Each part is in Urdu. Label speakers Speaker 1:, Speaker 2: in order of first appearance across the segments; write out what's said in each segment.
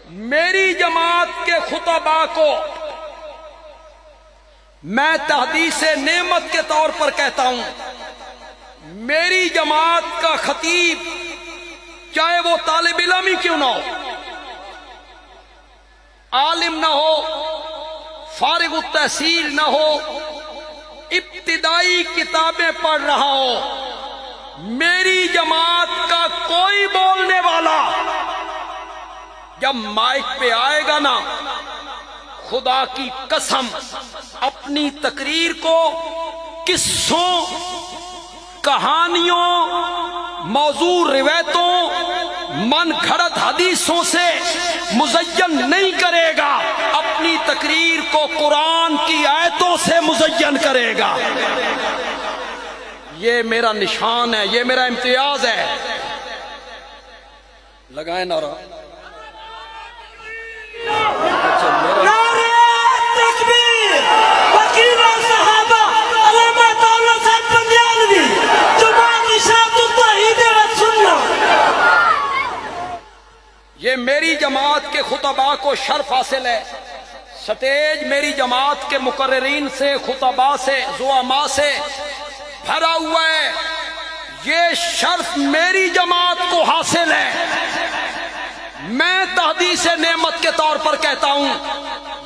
Speaker 1: میری جماعت کے خطباء کو میں تحدیث نعمت کے طور پر کہتا ہوں، میری جماعت کا خطیب چاہے وہ طالب علم ہی کیوں نہ ہو، عالم نہ ہو، فارغ التحصیل نہ ہو، ابتدائی کتابیں پڑھ رہا ہو، میری جماعت کا کوئی بولنے والا جب مائک پہ آئے گا نا، خدا کی قسم اپنی تقریر کو قصوں، کہانیوں، موضوع روایتوں، من گھڑت حدیثوں سے مزین نہیں کرے گا، اپنی تقریر کو قرآن کی آیتوں سے مزین کرے گا۔ یہ میرا نشان ہے، یہ میرا امتیاز ہے۔ لگائیں نعرہ۔ یہ میری جماعت کے خطباء کو شرف حاصل ہے، سٹیج میری جماعت کے مقررین سے، خطباء سے، زعماء سے بھرا ہوا ہے، یہ شرف میری جماعت کو حاصل ہے۔ میں تحدیث نعمت کے طور پر کہتا ہوں،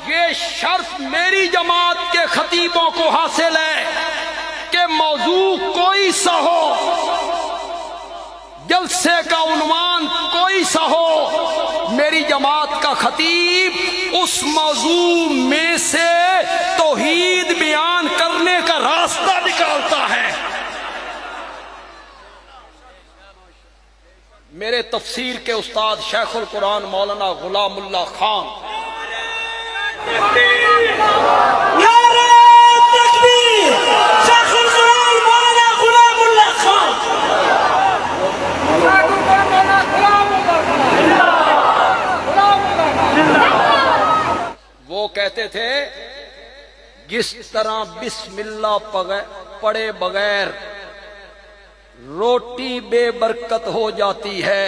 Speaker 1: یہ شرف میری جماعت کے خطیبوں کو حاصل ہے کہ موضوع کوئی سا ہو، جلسے کا عنوان کوئی سا ہو، میری جماعت کا خطیب اس موضوع میں سے توحید بیان کرنے کا راستہ نکالتا ہے۔ میرے تفسیر کے استاد شیخ القرآن مولانا غلام اللہ خان وہ کہتے تھے، جس طرح بسم اللہ پڑھے بغیر روٹی بے برکت ہو جاتی ہے،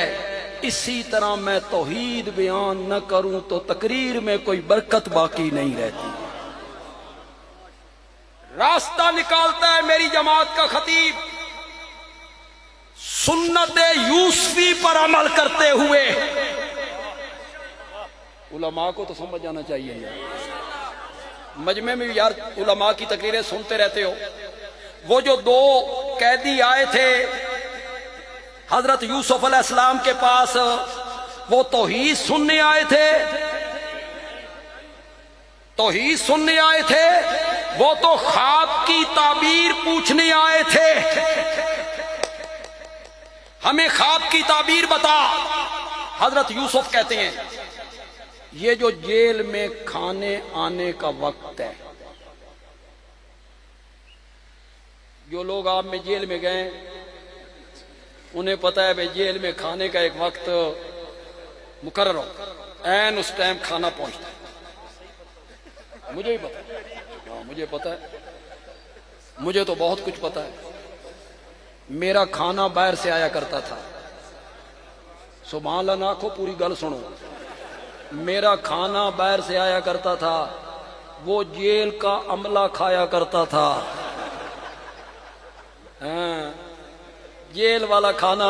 Speaker 1: اسی طرح میں توحید بیان نہ کروں تو تقریر میں کوئی برکت باقی نہیں رہتی۔ راستہ نکالتا ہے میری جماعت کا خطیب، سنت یوسفی پر عمل کرتے ہوئے۔ علماء کو تو سمجھ جانا چاہیے یار، مجمع میں یار علماء کی تقریریں سنتے رہتے ہو۔ وہ جو دو قیدی آئے تھے حضرت یوسف علیہ السلام کے پاس، وہ توحید سننے آئے تھے، توحید سننے آئے تھے، وہ تو خواب کی تعبیر پوچھنے آئے تھے، ہمیں خواب کی تعبیر بتا۔ حضرت یوسف کہتے ہیں، یہ جو جیل میں کھانے آنے کا وقت ہے، جو لوگ آپ میں جیل میں گئے انہیں پتہ ہے بھئی جیل میں کھانے کا ایک وقت مقرر ہو، عین اس ٹائم کھانا پہنچتا ہے۔ مجھے ہی پتہ ہے، مجھے پتہ ہے، مجھے تو بہت کچھ پتہ ہے۔ میرا کھانا باہر سے آیا کرتا تھا، سبحان اللہ نہ کھو، پوری گل سنو۔ میرا کھانا باہر سے آیا کرتا تھا، وہ جیل کا عملہ کھایا کرتا تھا۔ جیل والا کھانا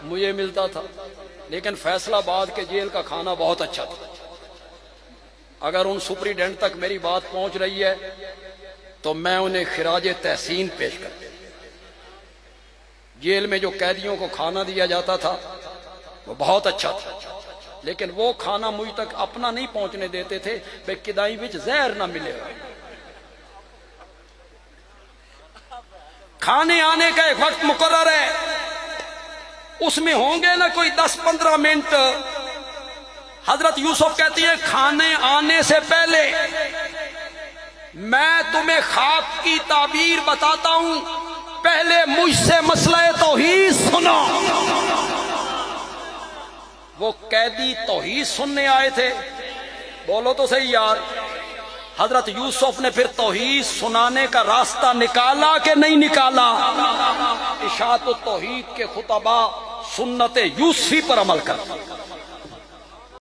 Speaker 1: مجھے ملتا تھا، لیکن فیصل آباد کے جیل کا کھانا بہت اچھا تھا۔ اگر ان سپریڈنٹ تک میری بات پہنچ رہی ہے تو میں انہیں خراج تحسین پیش کرتا ہوں۔ جیل میں جو قیدیوں کو کھانا دیا جاتا تھا وہ بہت اچھا تھا، لیکن وہ کھانا مجھ تک اپنا نہیں پہنچنے دیتے تھے بے کدائی وچ زہر نہ ملے۔ کھانے آنے کا ایک وقت مقرر ہے، اس میں ہوں گے نہ کوئی 10-15 منٹ۔ حضرت یوسف کہتی ہے، کھانے آنے سے پہلے میں تمہیں خواب کی تعبیر بتاتا ہوں، پہلے مجھ سے مسئلہ توحید سنو۔ وہ قیدی توحید سننے آئے تھے، بولو تو صحیح یار۔ حضرت یوسف نے پھر توحید سنانے کا راستہ نکالا کہ نہیں نکالا؟ اشاعت التوحید کے خطباء سنت یوسفی پر عمل کر